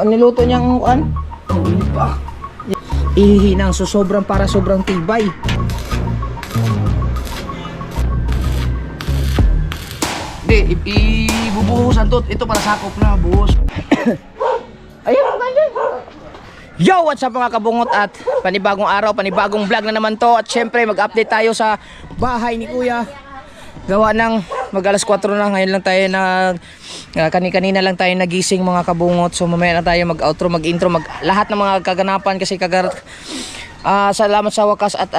niluto niyang kuan? Oh, init pa. Ihihinang so sobrang para sobrang tibay. Hindi, ibubuhusan to. Ito para sakop na, buhos. Ayun, nandiyan. Yo, what's up mga kabungot at panibagong araw, panibagong vlog na naman to. At syempre mag-update tayo sa bahay ni Kuya. Gawa ng mag-alas 4 na, ngayon lang tayo kanina lang tayo nagising mga kabungot. So mamaya na tayo mag-outro, mag-intro, lahat ng mga kaganapan kasi salamat sa wakas at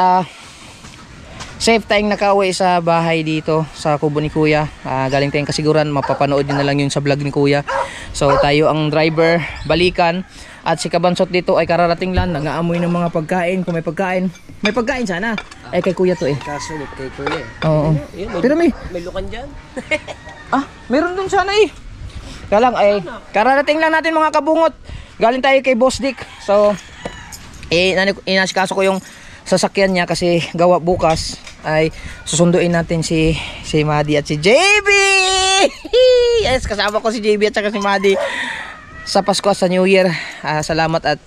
safe tayong nakauwi sa bahay dito sa kubo ni Kuya. Galing tayong kasiguran, mapapanood nyo na lang yun sa vlog ni Kuya. So tayo ang driver, balikan. At si Kabansot dito ay kararating lang, nag-aamoy ng mga pagkain. Kung may pagkain sana. Ay kay Kuya to eh. Kasunod kay Kuya. Oo. Pero may lukan dyan. meron dun sana eh. Kaya lang ay kararating lang natin mga kabungot. Galing tayo kay Boss Dick. So inasikaso ko yung sasakyan niya kasi gawa bukas ay susunduin natin si Madi at si JB. Yes, kasama ko si JB at saka si Madi sa Pasko at sa New Year. Salamat at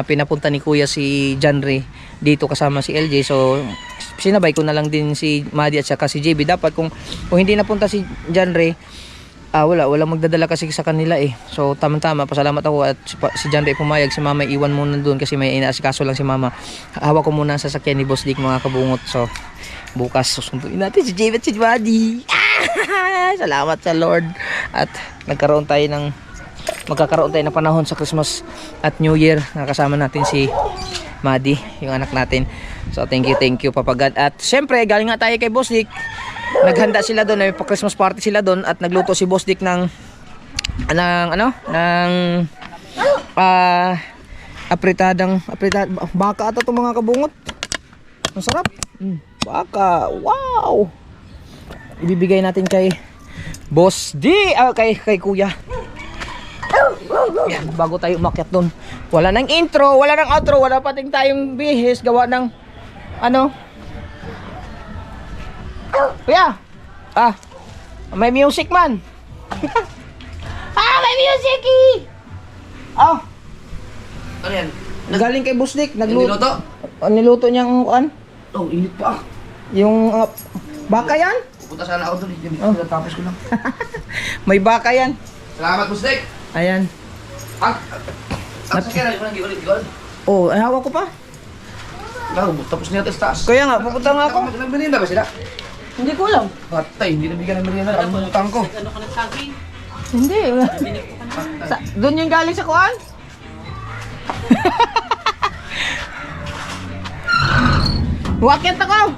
pinapunta ni Kuya si Janry dito kasama si LJ. So sinabay ko na lang din si Madi at saka si JB. Dapat kung hindi napunta si Janry, wala magdadala kasi sa kanila eh. So tama-tama, pasalamat ako at si Janry pumayag. Si Mama iwan muna doon kasi may inaasikaso lang si Mama. Hawak ko muna sa sasakyan ni Boss Dick mga kabungot. So bukas susunduin natin si JB at si Madi. Salamat sa Lord. At magkakaroon tayo ng panahon sa Christmas at New Year. Nakasama natin si Madi, yung anak natin. So thank you Papa God. At syempre galing nga tayo kay Boss Dick. Naghanda sila doon, may pa-Christmas party sila doon at nagluto si Boss Dick ng apritadang baka ata itong mga kabungot. Ang sarap. Baka, wow. Ibibigay natin kay Boss Dick, kay Kuya. Yan, bago tayo umakyat doon. Wala nang intro, wala nang outro, wala pating tayong bihis gawa ng Kuya. May music man. May music eh. Ano yan? Galing kay Boss Dick, Niluto? Niluto niyang Oh, init pa. yung baka yan? Pupunta sana ako doon. Tapos ko lang. May baka yan. Salamat, Bustek. Ayan. Sakyan na yung gigol. Oh, ay hawak ko pa. Tapos niya taas. Kaya nga, pupunta nga ako. Nagmerienda ba sila? Hindi ko alam. Patay, hindi nabigyan ng merienda. Ang utang ko. Hindi. Doon yung galing sa kuan? Wakit ako!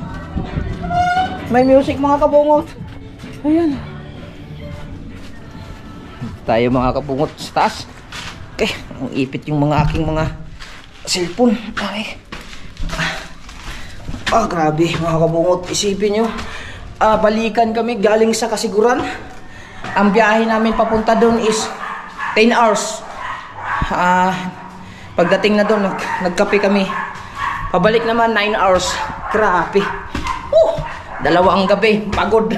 May music mga kabungot. Ayan. Tayo mga kabungot sa taas. Okay, ang ipit yung aking mga cellphone. Okay. Grabe mga kabungot. Isipin nyo. Balikan kami galing sa kasiguran. Ang biyahe namin papunta doon is 10 hours. Pagdating na doon, nagkape kami. Pabalik naman 9 hours. Grabe. Dalawa ang gabi. Pagod.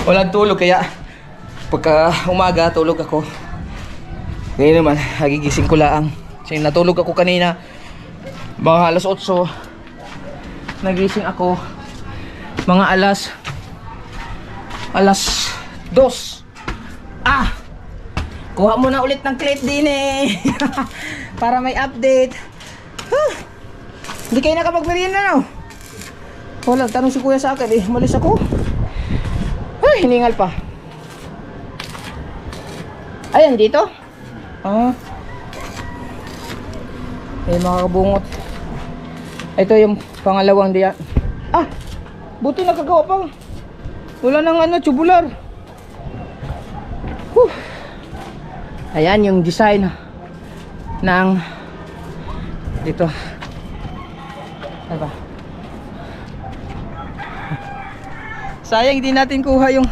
Walang tulog kaya pagka umaga tulog ako. Ngayon naman, nagigising ko lang. Kasi natulog ako kanina mga alas 8. Nagising ako mga alas 2. Kuha mo na ulit ng clip din eh. Para may update. Hindi kayo nakapagmerienda no? Wala, tanong si Kuya sa akin eh. Malis ako. Hiningal pa. Ayan dito. Mga kabungot. Ito yung pangalawang diyan. Buti nakagawa pa. Wala nang tubular. Ayan yung design ng dito. Ano ba? Sayang hindi natin kuha yung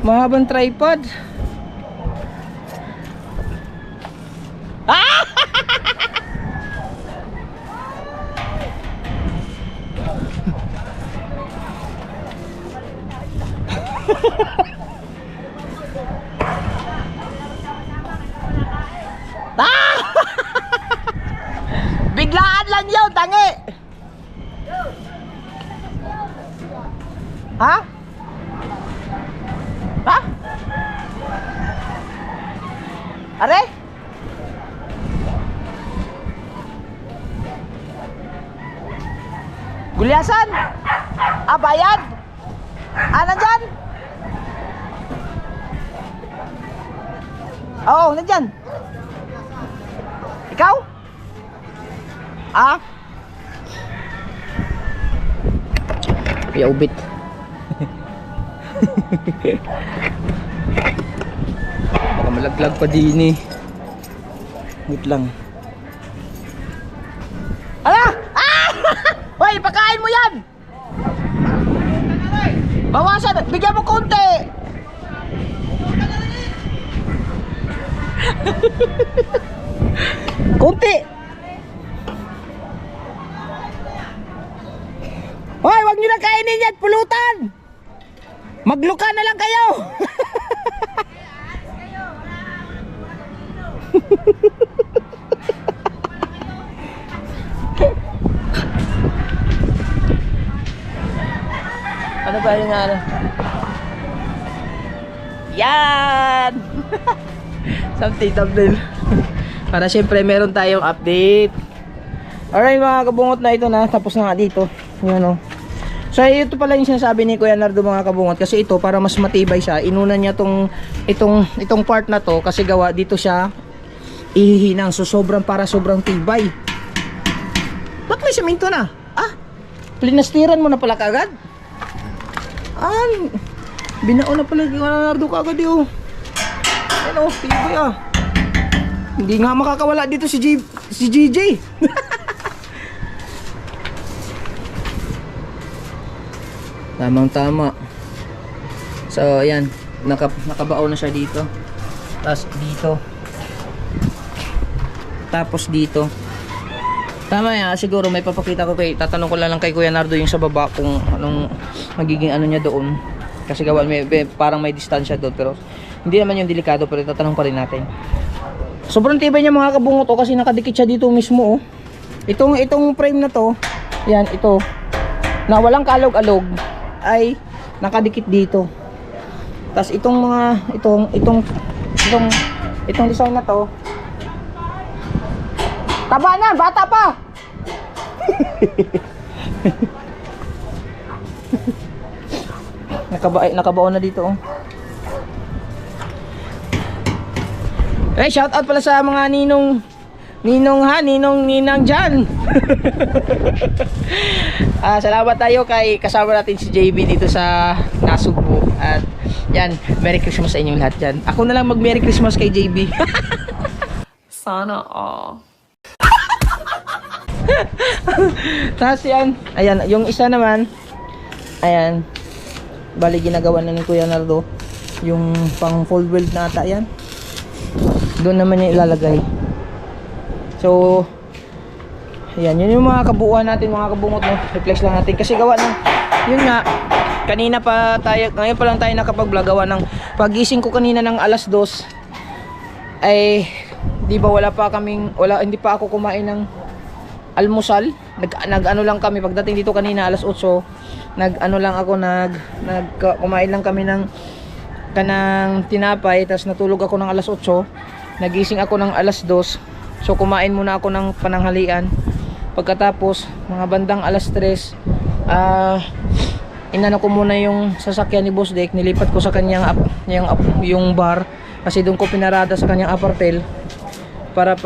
mahabang tripod. tangi. Ha? Ha? Are? Gulyasan? Ah, bayad? Ah, nandyan? Oo, nandyan. Ikaw? Ah? Kuya ubit. Baka malaglag pa din eh. Wait lang. Ala! Ah! Hoy, pakain mo yan! Bawasan! Bigyan mo konti! Konti! Hoy, wag niyo na kainin yan! Pulutan! Magluka na lang kayo! Ano ba yung ano? Yan! Something thumbnail. Para syempre meron tayong update. Alright mga kabungot na ito na. Tapos na nga dito. Yan o. So ito pala yung sinasabi ni Kuya Nardo mga kabungot. Kasi ito para mas matibay siya. Inuna niya itong part na to. Kasi gawa dito siya ihihinang. So sobrang tibay. Ba't may semento na? Ah! Plinastiran mo na pala kagad? Ah! Binao na pala yung Nardo kagad yun. Ano, tibay ah. Hindi nga makakawala dito si JJ. Tamang tama. So ayan, nakabao na siya dito. Tapos dito. Tapos dito. Tama yan, siguro may papakita ko tatanong ko lang kay Kuya Nardo yung sa baba kung anong magiging ano niya doon. Kasi gawa parang may distansya doon pero hindi naman yung delikado pero tatanong pa rin natin. Sobrang tibay niya mga kabungot o kasi nakadikit siya dito mismo oh. Itong frame na to, yan ito. Na walang kalog-alog ay nakadikit dito. Tapos itong design na to. Taba na, bata pa. Nakabaon na dito oh. Eh, shout out pala sa mga ninang dyan. Salamat tayo kay kasama natin si JB dito sa Nasugbu. At yan, Merry Christmas sa inyong lahat dyan. Ako na lang mag Merry Christmas kay JB. Sana all. Tapos yan, ayan, yung isa naman, ayan, bali ginagawa na ni Kuya Nardo yung pang fold weld na ata yan. Doon naman niya ilalagay. So ayan, yun yung mga kabuuan natin mga kabungot no? Reflex lang natin kasi gawa ng yun nga, kanina pa tayo, ngayon pa lang tayo nakapag-vlog. Gawa ng pagising ko kanina ng alas 2 ay di ba hindi pa ako kumain ng almusal. Nag-ano lang kami pagdating dito kanina alas 8. Kumain lang kami ng kanang tinapay, tapos natulog ako ng alas 8. Nagising ako ng alas 2. So kumain muna ako ng pananghalian. Pagkatapos mga bandang alas 3, inano ko muna yung sasakyan ni Boss Dick, nilipat ko sa kanyang yung bar kasi doon ko pinarada sa kanyang apartel para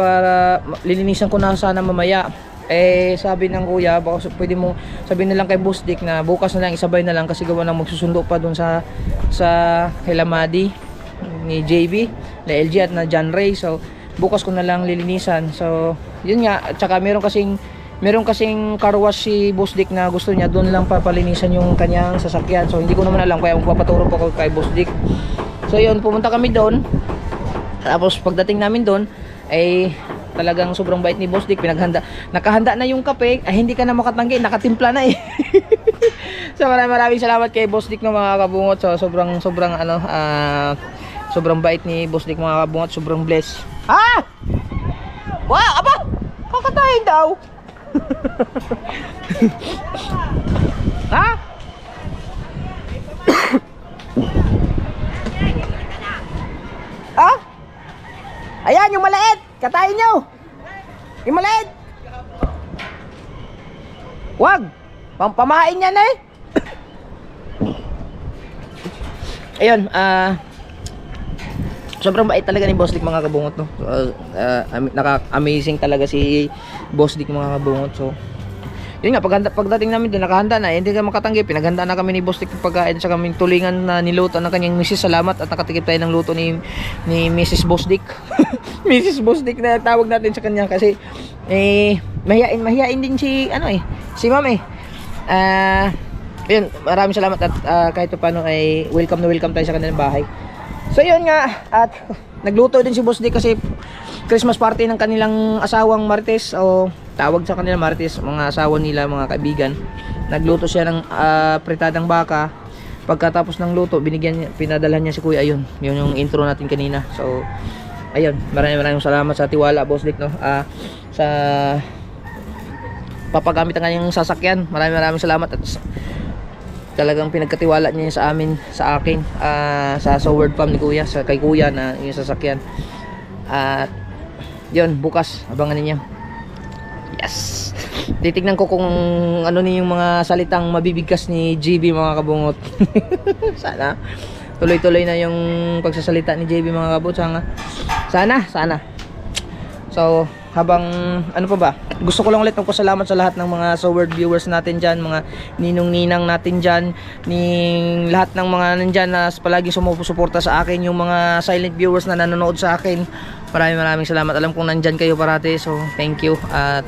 lilinisan ko na sana mamaya. Eh sabi ng kuya, baka pwede mo sabihin na lang kay Boss Dick na bukas na lang isabay na lang kasi gawa nang magsusundo pa doon sa Helamadi ni JB, na LG at na John Ray. So bukas ko na lang lilinisan. So yun nga, at saka meron kasing car wash si Boss Dick na gusto niya doon lang papalinisan yung kanyang sasakyan. So hindi ko naman alam kaya magpapaturo pa ako kay Boss Dick. So yun, pumunta kami doon. Tapos pagdating namin doon ay talagang sobrang bait ni Boss Dick. Nakahanda na yung kape. Ay hindi ka na makatanggi, nakatimpla na eh. So maraming salamat kay Boss Dick ng mga kabungot. So sobrang bait ni Boss Dick mga kabungot. Sobrang bless. Ha? Wow, aba! Kakatayin daw. Ha? Ah? Ayan, yung maliit. Katayin nyo. Yung maliit. Wag. Pampamain yan eh. Ayun, sobrang bait talaga ni Boss Dick mga kabungot, no? Naka-amazing talaga si Boss Dick mga kabungot. So, yun nga, pagdating namin doon, nakahanda na, hindi ka makatanggi. Pinaghanda na kami ni Boss Dick ng pagkain sa kaming tulingan na niluto ng kanyang misis. Salamat at nakatikip tayo ng luto ni Mrs. Boss Dick. Mrs. Boss Dick na tawag natin sa kanya kasi mahihain din si si Ma'am eh. Yun, maraming salamat at kahit pa paano ay welcome na welcome tayo sa kanilang bahay. So yun nga, at nagluto din si Boss Dick kasi Christmas party ng kanilang asawang Marites, o tawag sa kanila Marites, mga asawa nila, mga kaibigan. Nagluto siya ng pritadang baka. Pagkatapos ng luto, pinadalhan niya si Kuya. Ayun, yun yung intro natin kanina. So ayun, maraming salamat sa tiwala Boss Dick, no? Sa papagamit ang kanyang sasakyan. Maraming salamat at talagang pinagkatiwala niya sa amin, sa akin, sa word farm ni Kuya, kay Kuya na yung sasakyan. At yun, bukas abangan niyo. Yes. Titignan ko kung ano ni yung mga salitang mabibigkas ni JB mga kabungot. Sana tuloy-tuloy na yung pagsasalita ni JB mga kabungot. Sana. So, habang ano pa ba, gusto ko lang ulit magpasalamat sa lahat ng mga Soword viewers natin dyan, mga ninong-ninang natin dyan, lahat ng mga nandyan na palaging sumusuporta sa akin, yung mga silent viewers na nanonood sa akin. Maraming salamat. Alam kong nandyan kayo parati, so thank you. At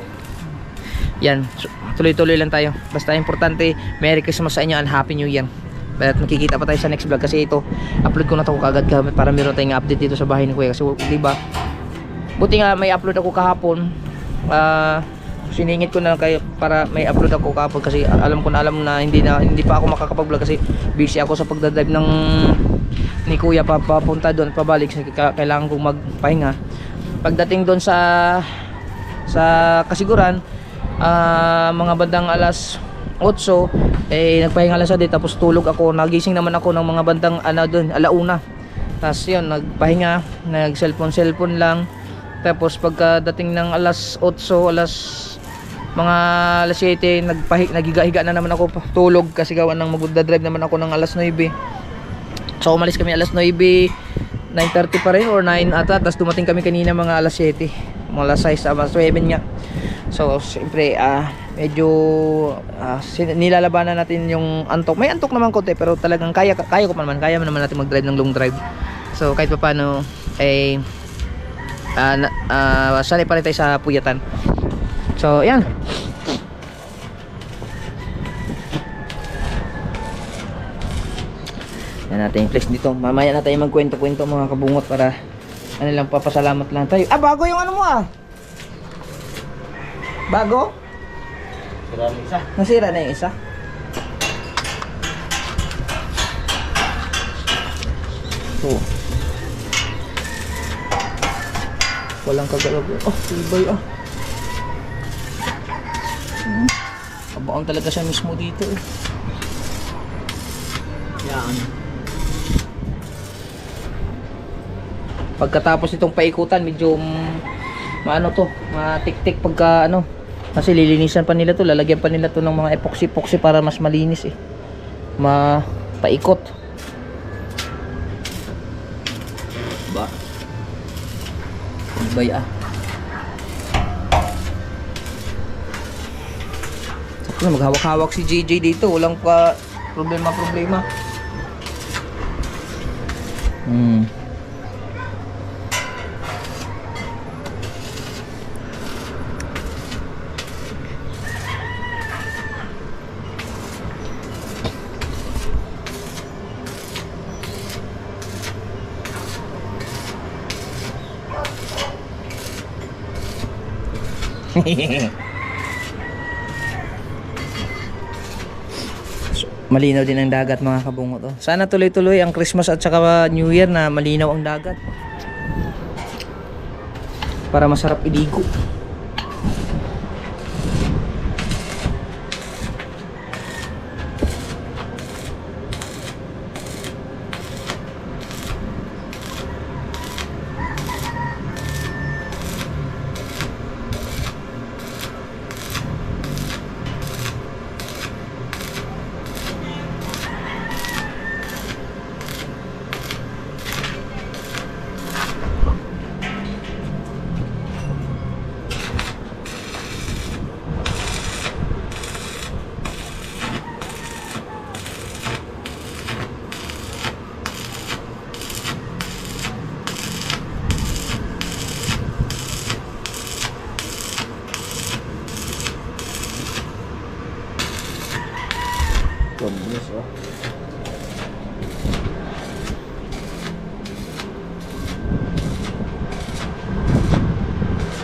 yan, tuloy-tuloy lang tayo. Basta importante, Merry Christmas sa inyo and Happy New Year. At makikita pa tayo sa next vlog kasi ito, upload ko na ito kagad para meron tayong update dito sa bahay ni Kuya. Kasi diba, buti nga may upload ako kahapon. Siningit ko na lang kayo para may upload ako kahapon kasi alam na hindi pa ako makakapag-vlog kasi busy ako sa pagdadrive ni Kuya papunta doon pabalik. Kailangan kong magpahinga. Pagdating doon sa Kasiguran, mga bandang alas 8 nagpahinga lang sa day, tapos tulog ako. Nagising naman ako ng mga bandang doon, alauna. Tapos yun, nagpahinga, nag-cellphone lang. Tapos pagkadating ng alas 8, mga alas 7, nagiga-higa na naman ako, tulog kasi gawa ng magdadrive naman ako ng alas 9. So umalis kami alas 9, 9:30 pa rin or 9 ata. Tapos dumating kami kanina mga alas 7, mga alas 6, alas 7 nga. So siyempre medyo nilalabanan natin yung antok. May antok naman konti pero talagang kaya naman natin mag-drive ng long drive. So kahit pa paano sanay pa rin tayo sa puyatan. So yan, natin yung flex dito. Mamaya na tayo magkwento-kwento mga kabungot para papasalamat lang tayo. Bago yung ano mo bago? Nasira na yung isa. So walang kagalaw. Ibay kabaon talaga siya mismo dito yan. Pagkatapos itong paikutan, medyo matik-tik pagka kasi lilinisan pa nila to, lalagyan pa nila to ng mga epoxy para mas malinis paikot ba. Ibay maghawak-hawak si JJ dito, walang pa problema. Malinaw din ang dagat mga kabungot. Sana tuloy-tuloy ang Christmas at saka New Year na malinaw ang dagat para masarap iligo.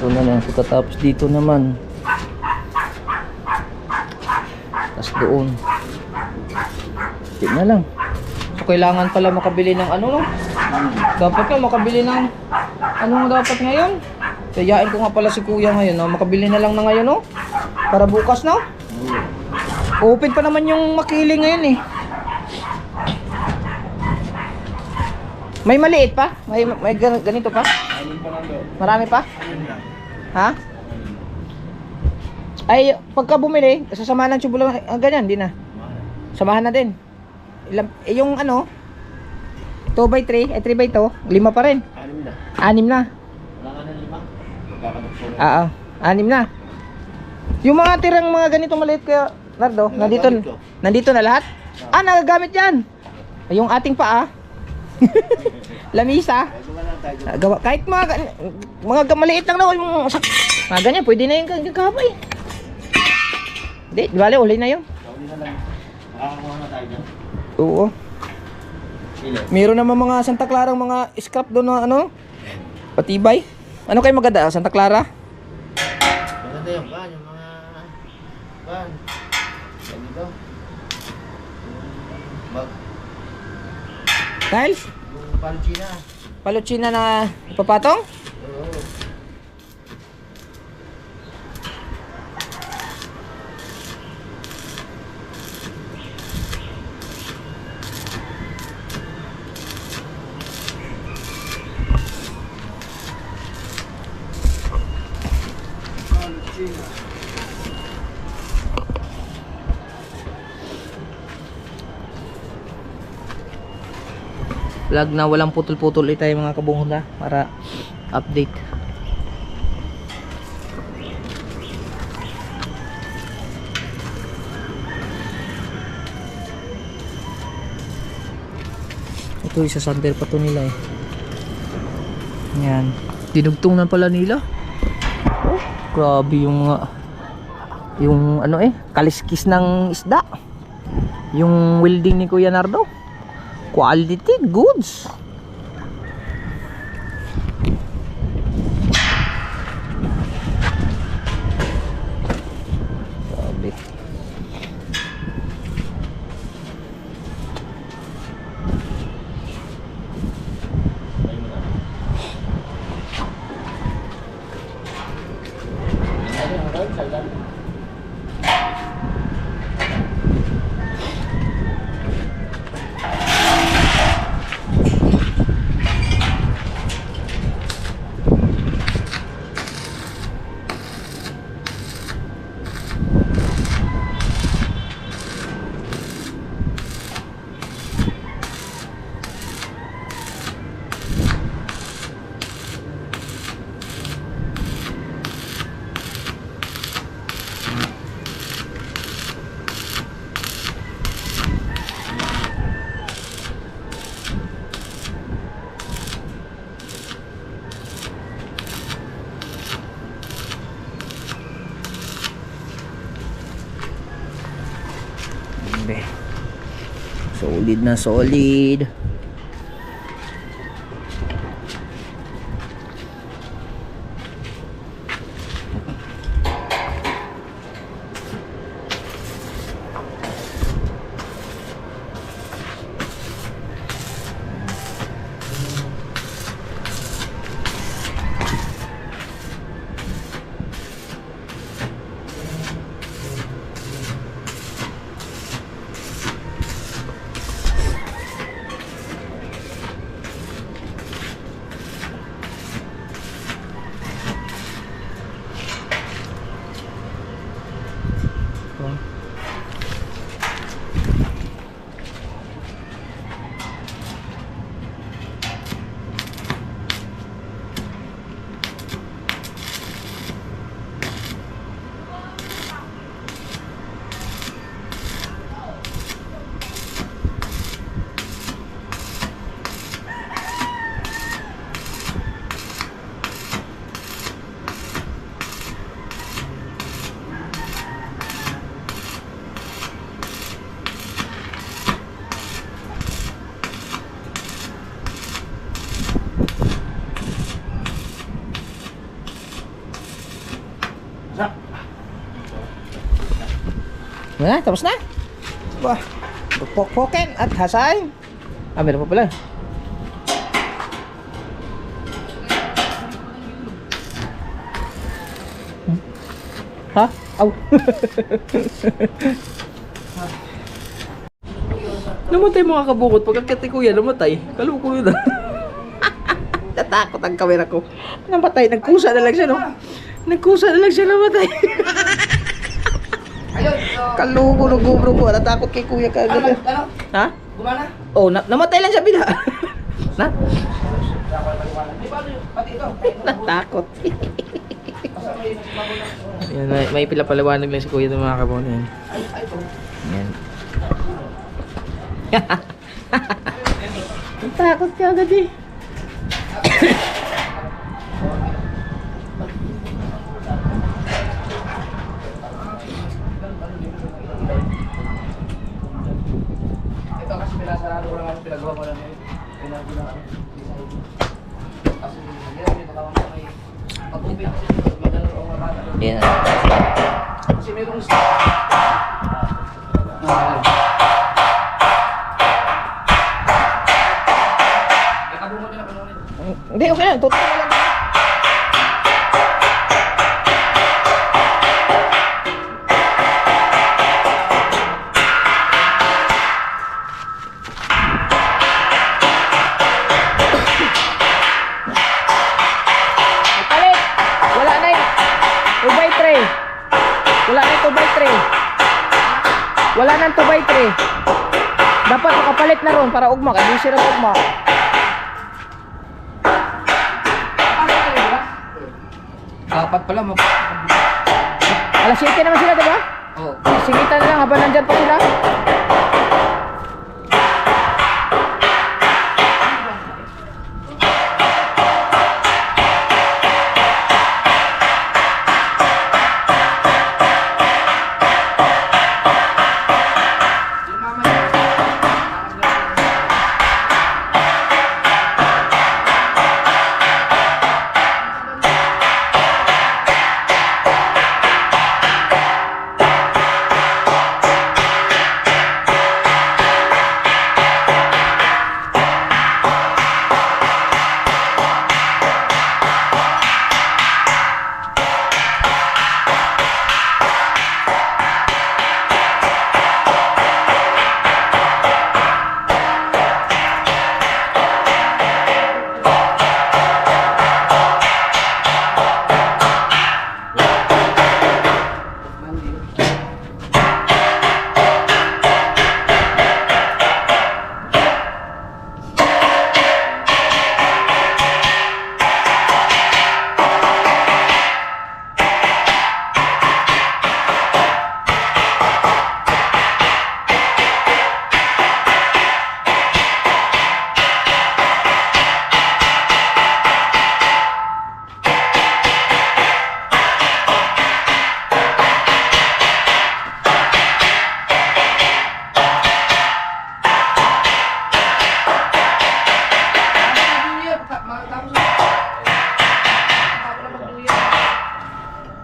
Ito na lang. Pagkatapos dito naman. Tapos doon. Ito na lang. So kailangan pala makabili ng ano no? Dapat ka makabili ng anong dapat ngayon? Kayain ko nga pala si kuya ngayon no? Makabili na lang na ngayon no? Para bukas no? Open pa naman yung makili ngayon eh. May maliit pa? May ganito pa? Marami pa? Ha? Ay, pagka bumili, sasamahan ng tubo lang, ganyan, di na. Samahan na din. Ilang, yung ano, 2x3, 3x2, 5 pa rin. 6 na. Wala ka ng 5? Oo, 6 na. Yung mga tirang mga ganito maliit kaya, Nardo, nandito na lahat? Ah, nagagamit yan. Yung ating paa. Lamisa. Gawa kahit mga maliit lang daw yung mga ganyan, pwede na yung gagawin. Di bale, uli na yun. Makakakuha na tayo dyan. Oo. Meron naman mga Santa Clara mga scrap doon na ano, patibay. Ano kayo maganda? Santa Clara? Maganda yung van, yung mga van. Ganito. Tiles? Yung Palchina. Paluchina na ipapatong? Oo. Vlog na walang putol-putol tayo mga kabungod ha, para update. Ito isa sander pa to nila eh. Yan. Dinugtong na pala nila. Oh, grabe yung mga yung ano eh, kaliskis ng isda. Yung welding ni Kuya Nardo. Quality goods. Sabi. Solid na solid. Na, tapos na. Wah, pokpoken at hasain. Ah, meron pa pala. Ha? Aw. Namatay mga kabukot. Pagkakat ni Kuya, namatay. Kaluko yun ah. Natakot ang kamera ko. Namatay. Nagkusa na lang siya, no? Nagkusa na lang siya, namatay. Kaluko ng gubro ko. Natakot kay Kuya kagad. Ano? Ha? Gumana? Oh, namatay lang siya bila. Na? Pati ito. Natakot. Yan, may pila-paliwanag lang si Kuya ng mga kabon. Yan. Yan. Natakot ka agad eh. Ito kasi pinasarado ko lang ako, pinagawa ko lang yun. Kasi yan, yung tatawang ko may pag-upin kasi dito, madalo o mabata. Yan. Kasi mayroong stock. Kabungo din ako ulit. Hindi, okay lang. Tutuloy na lang. Palit! Wala na yung 2x3. Wala na yung 2x3. Wala na yung 2x3. Dapat makapalit na ron para ugma. Kasi sira sa ugma. Dapat pala, Alas 7 naman sila, diba? Oo. Singitan na lang habang nandyan pa sila. Yung mamaya.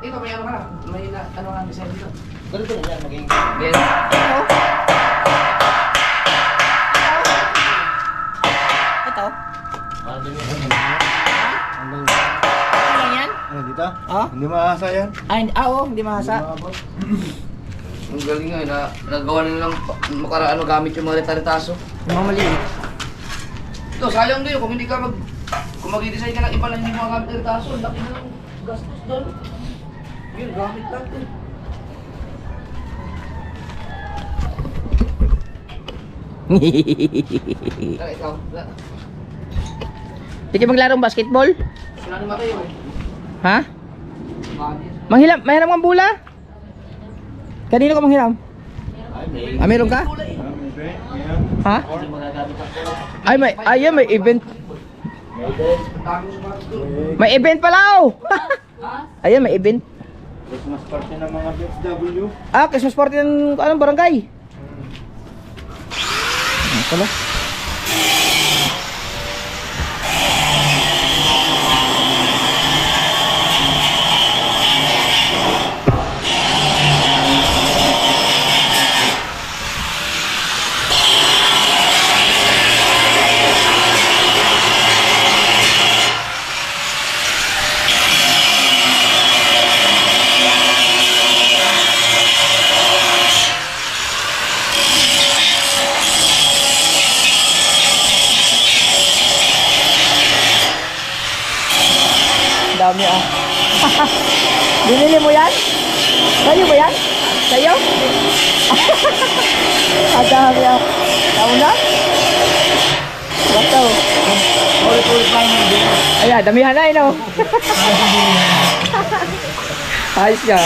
Ito, may ano ka na? May ano ka design dito? Ganito na yan, magiging... Yes. Ito. Ano Ano lang yan? dito? Oh? Hindi maasa yan. Oo, hindi mahasa. Ang galing nga, nagawa na lang ano, gamit yung mga retaritaso. Yung mga maliit. Ito, sayang din kung hindi ka kung mag-design ka ng iba lang hindi mo gamit yung retaso, laki na lang gastos doon. Yun, gamit lang din. Ikaw, Sige maglarong basketball? sila ni Mateo eh. Ha? Manghiram, mahiram kang bula? Kanino ka manghiram? Ah, meron ka? Ha? Ay, may event. May event pala oh! Ayan, may event. Christmas party ng mga BFW. Ah, Christmas party ng anong barangay? Ano pala? dami ah. Binili mo yan? Sa'yo ba yan? Sa'yo? Ang dami ah. Nauna? Bato. Ulit-ulit lang yung video. Ayan, damihan na no? Ayos ka.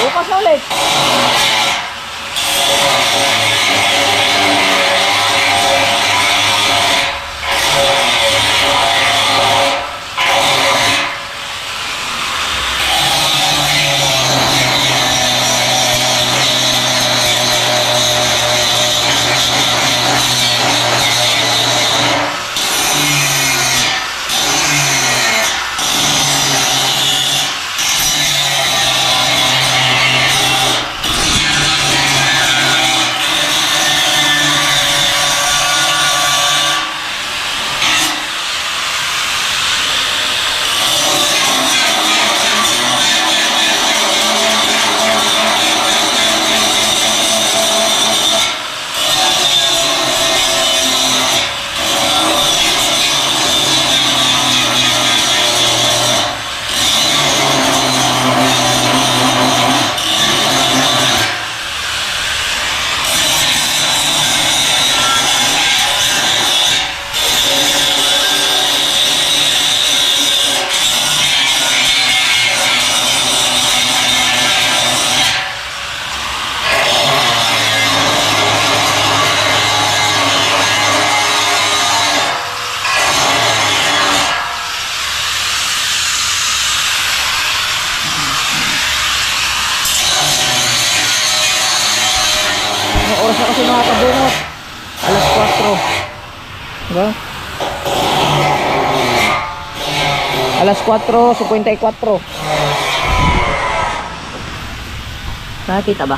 Bukas na ulit. Oras na kasi mga kabunot. Alas 4. Diba? Alas 4:54. Nakikita ba?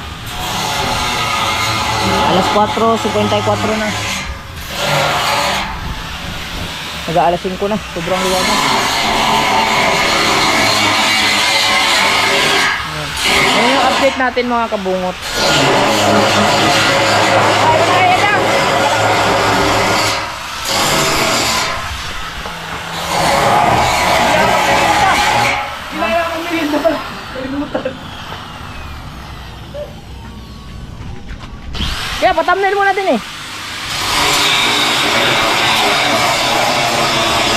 Alas 4:54 na. Nag-aalas 5 na. Sobrang liwanag. Ano yung update natin mga kabungot? Kaya pa-thumbnail mo natin eh.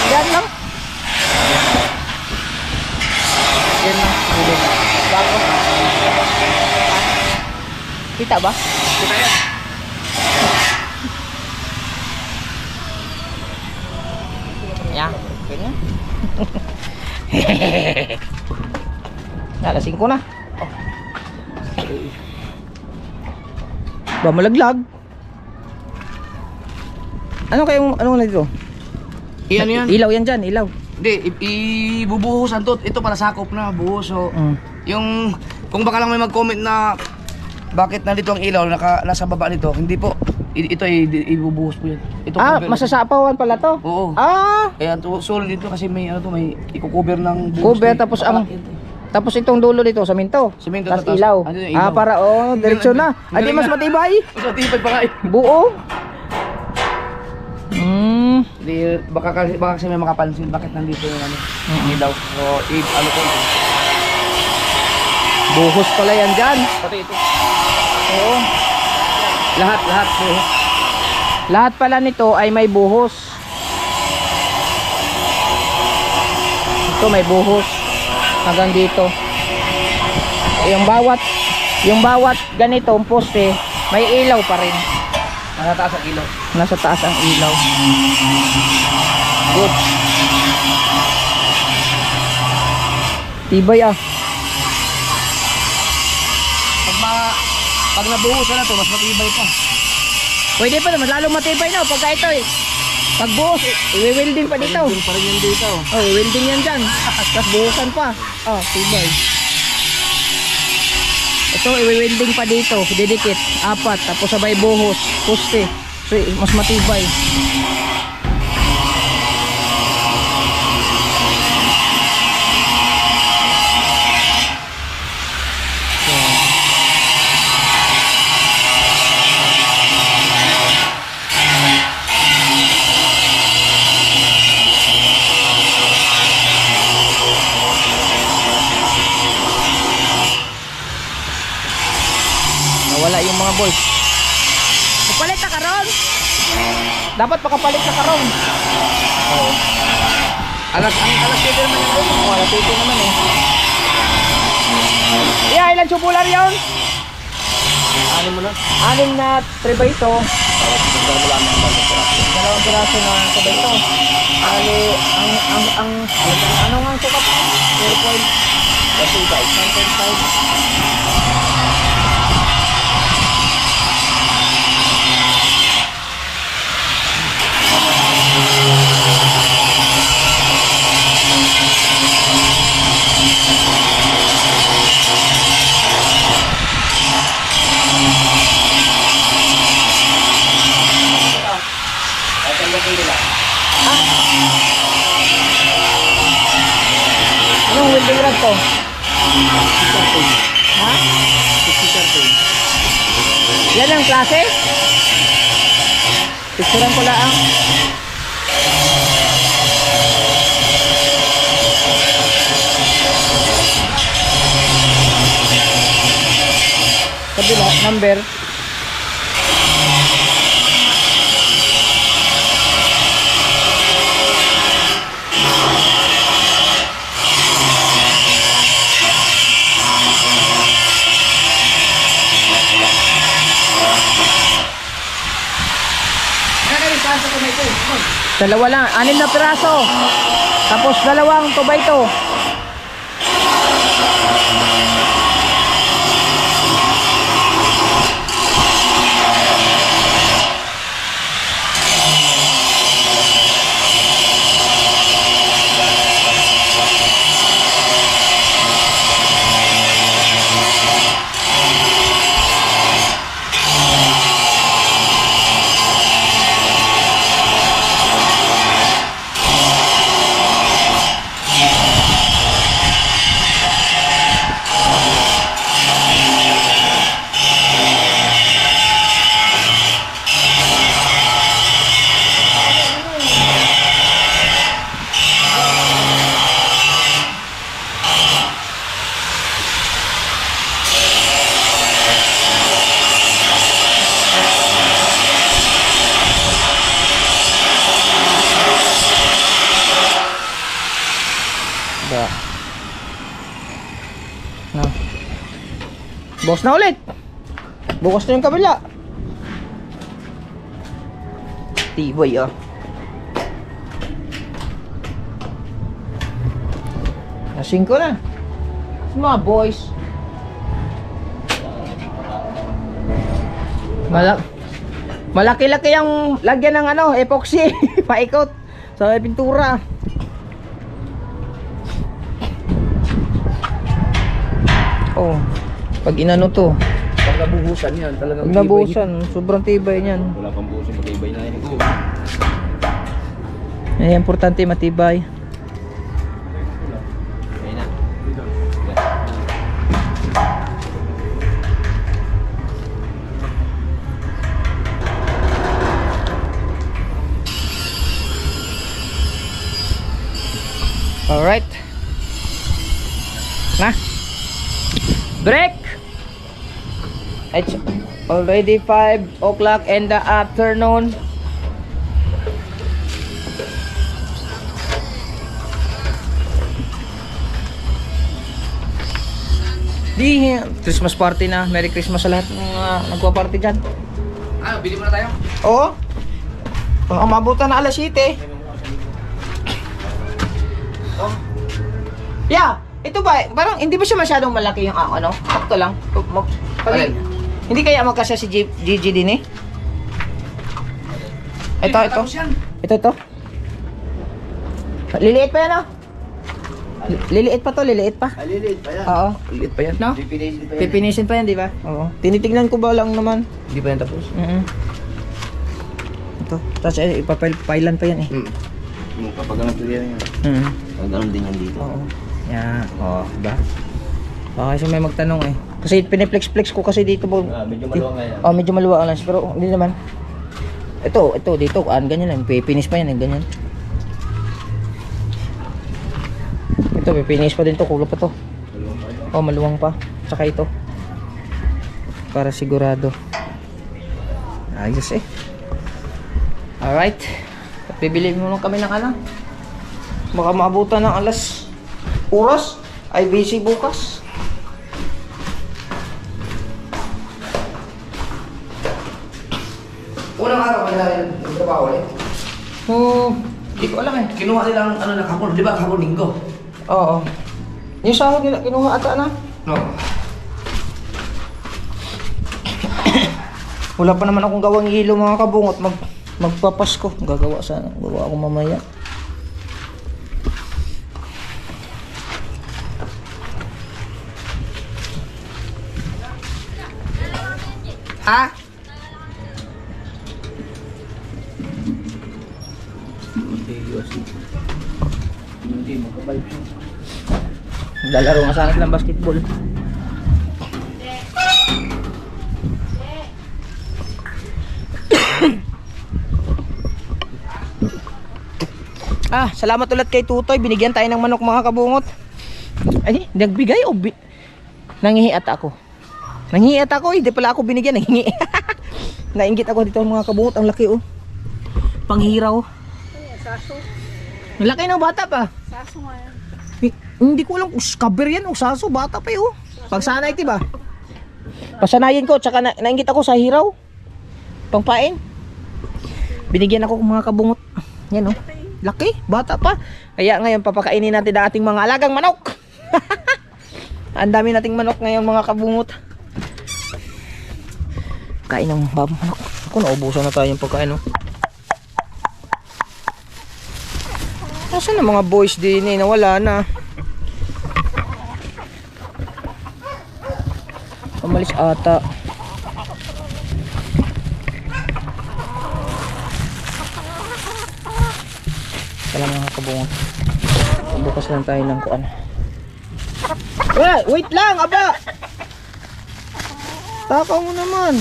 Yan lang. Yan lang. Bago. Kita ba? Kita yan. Yan. Ganyan. Alas 5 na. Oh. Ba malaglag? Ano na dito? Iyan yan. Ilaw yan dyan, ilaw. Hindi, ibubuhusan to. Ito para sakop na, buhos. So, yung, kung baka lang may mag-comment na bakit nandito ang ilaw, nasa baba nito, hindi po. Ito ay ibubuhos po yan. Ito cover. Masasapawan pala to? Oo. Kaya solid dito kasi may may i-cover ng buhos. Cover tapos itong dulo dito, saminto. Semento Tapos tapos ilaw. ano yung ilaw? Para diretso na. Adi mas matibay. Mas matibay pa nga eh. Buo. Baka kasi may makapansin bakit nandito yung ano, ilaw. So, ano ko. Buhos pala yan dyan. Pati ito. Oo. Lahat buhos. Lahat pala nito ay may buhos. Ito may buhos. Hanggang dito. Yung bawat ganitong poste, may ilaw pa rin. Nasa taas ang ilaw. Nasa taas ang ilaw. Good. Tibay ah. Pag nabuhusan na to, mas matibay pa. Pwede pa naman, lalong matibay na pagka ito eh. Pag buhos, i-welding pa dito. Doon pa rin yan dito. Oh, welding yan dyan. Tapos buhusan pa. Oh, tibay. Ito, i-welding pa dito. Didikit. 4. Tapos sabay buhos. Poste. So, mas matibay. Nawala yung mga boys. Kapalit na karon. Dapat pakapalit na karon. Oo. Alas 7 naman yan. Oh, alas 7 naman eh. Yeah, ilan tubular yun? Ano mo na? 6 na trebayto. Dalawang piraso na trebayto. Ali, ano nga ang sukat mo? 1.5. Anong welding rod to? Ha? Yan ang klase? Picturean ko lang. Kabila, number. Dalawa lang, 6 na piraso. Tapos dalawang tubayto. No. Boss na ulit. Bukas na yung kabila. Tibay ah. Nasing ko na. Mga boys. Malaki-laki yung lagyan ng ano, epoxy. Paikot sa pintura. Oh, pag inano to, Pag nabuhusan yan, talagang pag nabuhusan, sobrang tibay niyan. Wala pang buhos yung matibay na yun. Eh, importante matibay. Ayun na. Na? Break! It's already 5 o'clock in the afternoon. Di, Christmas party na. Merry Christmas sa lahat ng nagpa-party dyan. Ano, bili mo na tayo? Oo. Ang mabutan na alas 7. Yeah, ito ba, parang hindi ba siya masyadong malaki yung ano? Sakto lang. Alin? Hindi kaya magkasya si Gigi din eh? Ito. Tapos yan. Ito. Liliit pa yan oh. Liliit pa to, liliit pa. Aliliit pa yan. Oo. Liit pa yan. No? Pipinisin pa yan. Pipinisin pa yan, di ba? Oo. Tinitignan ko ba lang naman. Hindi pa yan tapos. Ito. Tapos ipapailan pa yan eh. Kapag ganun tuloy yan. Kapag ganun din yan dito. Oo. Yan. Oo, diba? Okay, so may magtanong eh. Kasi piniplex-flex ko kasi dito po. Medyo maluwang nga yan. Oh, medyo maluwang lang. Pero hindi naman. Ito, dito. Ganyan lang. Pipinis pa yan eh. Ganyan. Ito, pipinis pa din to. Kulo pa to. Oh, maluwang pa. Tsaka ito. Para sigurado. Ayos eh. Alright. Bibili mo lang kami ng ano. Baka maabutan ng oras. Ay busy bukas. Unang araw pa nila nagtrabaho ulit. Hindi ko alam eh. Kinuha nilang ano na kapon, di ba kapon linggo? Oo. Yung sahod nila, kinuha ata na. No. Wala pa naman akong gawang hilo mga kabungot. Magpapasko. Gagawa ako mamaya. Ha? Lalaro nga sana ng basketball. Salamat ulit kay Tutoy. Binigyan tayo ng manok mga kabungot. Ay, nagbigay o nanghihi ata ako. Nanghihi ata ako, hindi pala ako binigyan, nanghihi. Nainggit ako dito mga kabungot, ang laki oh. Panghiraw. Ang laki ng bata pa. Saso nga yan. Hindi ko alam kung cover yan o saso, bata pa yun. Pagsanay, diba? Pasanayin ko, tsaka nainggit ako sa hiraw. Pangpain. Binigyan ako ng mga kabungot. Yan oh. Laki, bata pa. Kaya ngayon papakainin natin ang ating mga alagang manok. Ang dami nating manok ngayon mga kabungot. Kain ng manok. Ako, naubusan na tayo yung pagkain oh. Nasaan na mga boys din eh, nawala na. Umalis ata. Kailan mga kabungot. Bukas lang tayo ng kuan. Wait lang, aba! Takaw mo naman.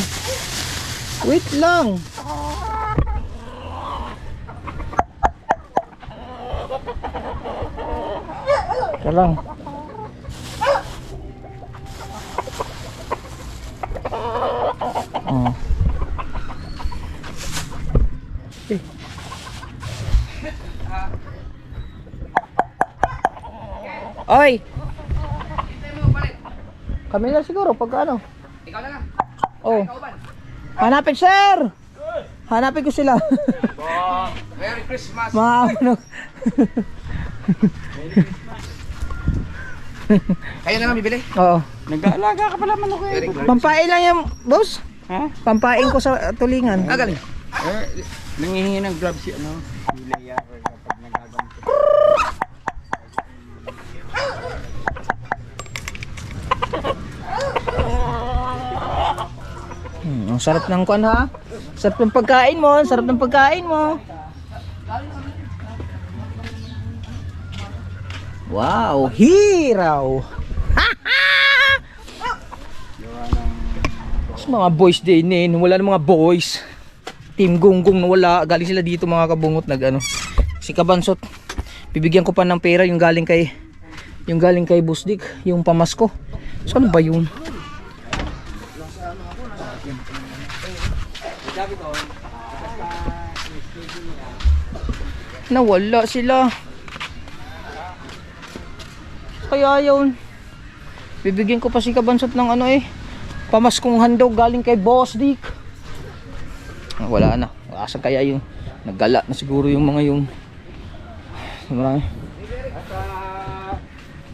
Wait lang. Ito lang. Oy! Kami na siguro pagka ano. Ikaw na lang. Oh. Hanapin sir! Hanapin ko sila. Merry Christmas. Mga ano. Kayo na lang bibili. Oo. Nag-aalaga ka pala manok eh. Pampain lang yan, boss. Ha? Pampain ko sa tulingan. Galing. Nangihingi ng gloves si ano. Hilaya kapag nagagamit. Ang sarap ng kuan ha. Sarap ng pagkain mo, sarap ng pagkain mo. Wow, hiraw. Mga boys din eh, wala na mga boys. Team Gunggong na wala, galing sila dito mga kabungot nag ano. Si Kabansot, bibigyan ko pa ng pera yung galing kay Yung galing kay Boss Dick, yung pamasko. So ano ba yun? Nawala sila. Kaya yun. Bibigyan ko pa si Kabansot ng ano pamaskong handog galing kay Boss Dick. Wala na. Asa kaya yung naggala na siguro yung mga yung marami.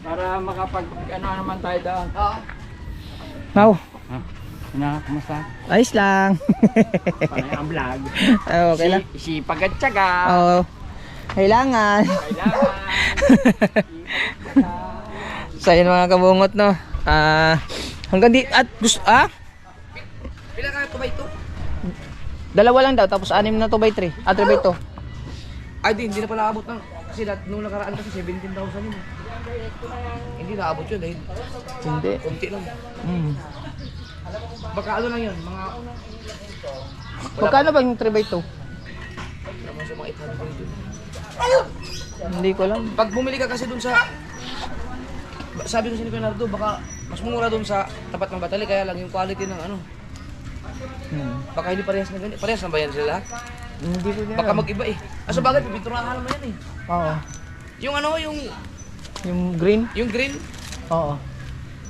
Para makapag ano naman tayo doon. Now, Kumusta? ayos lang. Panay ang vlog. Okay lang. Sipag at tiyaga. Oo. Kailangan. Kailangan. So yun mga kabungot no. Hanggang di at gusto Pila ka 2x2? dalawa lang daw tapos 6 na 2x3. 3x2. Ay, hindi na pala abot ng. Kasi nung nakaraan kasi 17,000 yun. Hindi na abot yun dahil Hindi. konti lang. Baka ano lang yun, mga Magkano ba yung 3x2? naman sa mga 800 yun. Hindi ko lang. Pag bumili ka kasi dun sa sabi ko si Leonardo, baka mas mura dun sa tapat ng Batali, kaya lang yung quality ng ano. Baka hindi parehas na ganyan. Parehas na ba yan sila lahat? Hindi ko din. Baka mag-iba eh. Sa bagay, pipinturahan naman yan eh. Oo. Yung ano, yung Yung green? green, Oo.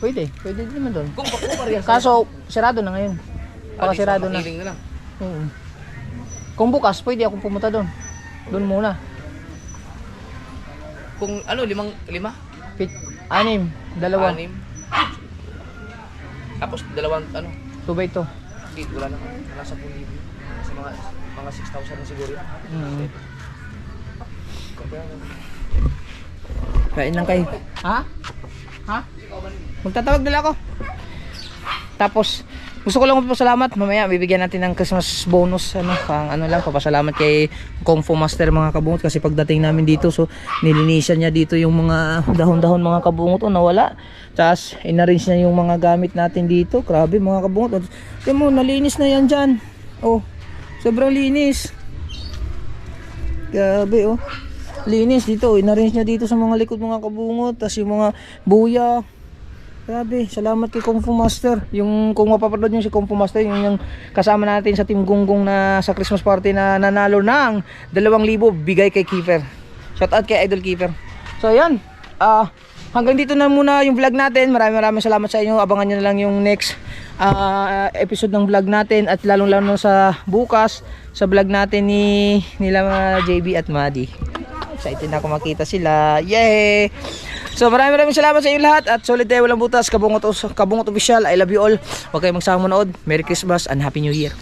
Pwede din naman doon. kung parehas. Kaso sirado na ngayon. Baka sirado na. Makiling na lang. Oo. Kung bukas pwede akong pumunta doon. Doon muna. Kung ano, lima? 6, 2. 6. Tapos dalawang ano, 2x2. hindi, wala naman. Nasa 10,000. Sa mga 6,000 na siguro yun. Kain lang kayo. Ha? Magtatawag nila ako. Tapos gusto ko lang magpasalamat. Mamaya bibigyan natin ng Christmas bonus pang lang papasalamat kay Kung Fu Master mga kabungot kasi pagdating namin dito so nilinisan niya dito yung mga dahon-dahon mga kabungot nawala. Tapos inarrange niya yung mga gamit natin dito. Grabe mga kabungot. Tingnan mo nalinis na yan diyan. Oh. Sobrang linis. Grabe linis dito. Inarrange niya dito sa mga likod mga kabungot. Tapos yung mga buya. Grabe, salamat kay Kung Fu Master. Yung kung mapapanood niyo si Kung Fu Master, yung kasama natin sa Team Gunggong na sa Christmas party na nanalo ng 2,000 bigay kay Kiefer. Shout out kay Idol Kiefer. So ayan, hanggang dito na muna yung vlog natin. Maraming salamat sa inyo. Abangan niyo na lang yung next episode ng vlog natin at lalong-lalo sa bukas sa vlog natin nila JB at Maddie. Excited na ako makita sila. Yay! So maraming salamat sa inyo lahat at solid tayo walang butas. Kabungot Official, I love you all. Huwag kayong magsama manood. Merry Christmas and Happy New Year.